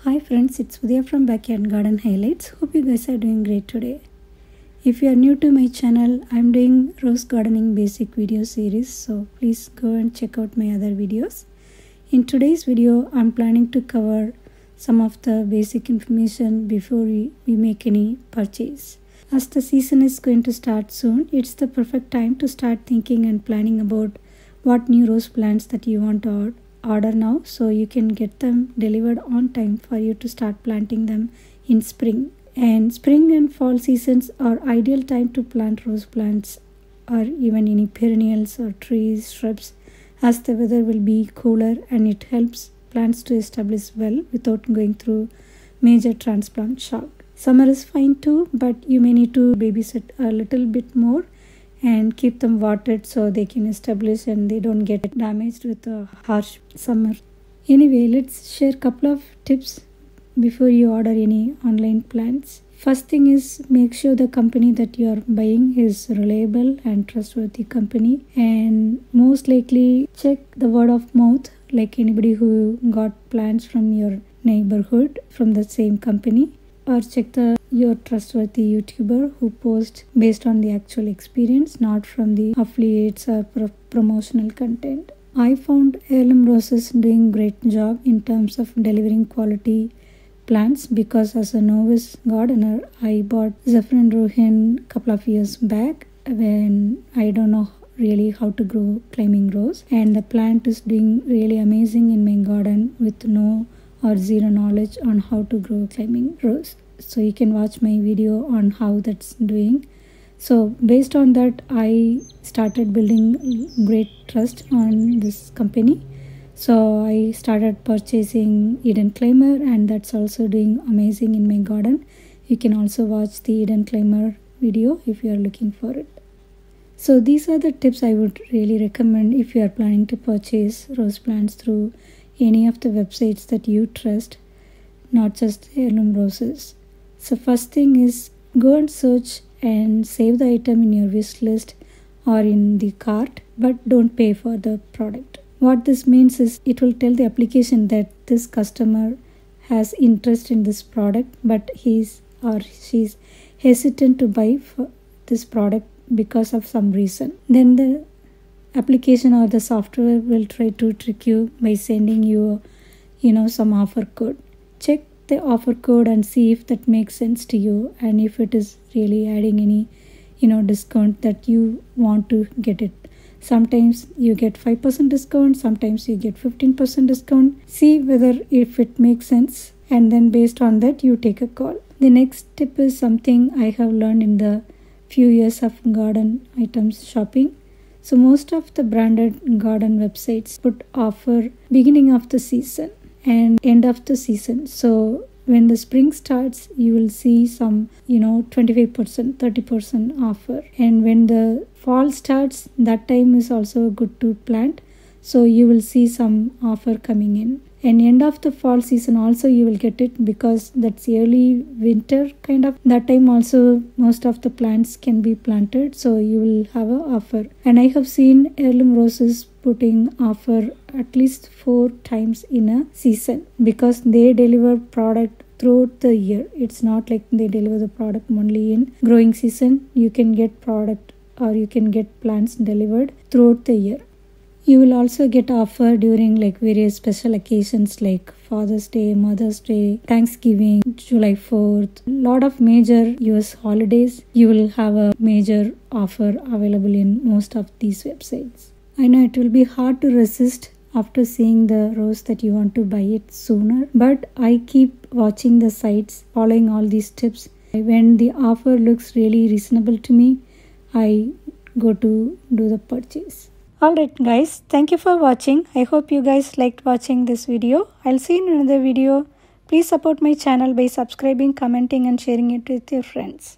Hi friends, it's Vidya from Backyard Garden Highlights. Hope you guys are doing great today. If you are new to my channel, I'm doing rose gardening basic video series, so please go and check out my other videos. In today's video, I'm planning to cover some of the basic information before we make any purchase. As the season is going to start soon, it's the perfect time to start thinking and planning about what new rose plants that you want to order now, so you can get them delivered on time for you to start planting them in spring. And spring and fall seasons are ideal time to plant rose plants or even any perennials or trees, shrubs, as the weather will be cooler and it helps plants to establish well without going through major transplant shock. Summer is fine too, but you may need to babysit a little bit more and keep them watered so they can establish and they don't get damaged with a harsh summer. Anyway, let's share a couple of tips before you order any online plants. First thing is, make sure the company that you are buying is reliable and trustworthy company, and most likely check the word of mouth, like anybody who got plants from your neighborhood from the same company, or check your trustworthy YouTuber who posts based on the actual experience, not from the affiliates or promotional content. I found Heirloom Roses doing great job in terms of delivering quality plants, because as a novice gardener, I bought Zephyrin Rohin a couple of years back when I don't know really how to grow climbing rose, and the plant is doing really amazing in my garden with no or zero knowledge on how to grow climbing rose. So you can watch my video on how that's doing. So based on that, I started building great trust on this company. So I started purchasing Eden Climber, and that's also doing amazing in my garden. You can also watch the Eden Climber video if you are looking for it. So these are the tips I would really recommend if you are planning to purchase rose plants through any of the websites that you trust, not just Heirloom Roses. So first thing is, go and search and save the item in your wish list or in the cart, but don't pay for the product. What this means is, it will tell the application that this customer has interest in this product, but he's or she's hesitant to buy for this product because of some reason. Then the application or the software will try to trick you by sending you some offer code. Check the offer code and see if that makes sense to you, and if it is really adding any discount that you want to get it. Sometimes you get 5% discount, sometimes you get 15% discount. See whether if it makes sense, and then based on that you take a call. The next tip is something I have learned in the few years of garden items shopping. So most of the branded garden websites put offer beginning of the season and end of the season. So when the spring starts, you will see some 25%, 30% offer, and when the fall starts, that time is also good to plant, so you will see some offer coming in. And end of the fall season also you will get it, because that's early winter kind of. That time also most of the plants can be planted, so you will have an offer. And I have seen Heirloom Roses putting offer at least 4 times in a season, because they deliver product throughout the year. It's not like they deliver the product only in growing season. You can get product or you can get plants delivered throughout the year. You will also get offer during like various special occasions like Father's Day, Mother's Day, Thanksgiving, July 4th. Lot of major US holidays, you will have a major offer available in most of these websites. I know it will be hard to resist after seeing the rose that you want to buy it sooner, but I keep watching the sites, following all these tips. When the offer looks really reasonable to me, I go to do the purchase. Alright guys, thank you for watching. I hope you guys liked watching this video. I'll see you in another video. Please support my channel by subscribing, commenting and sharing it with your friends.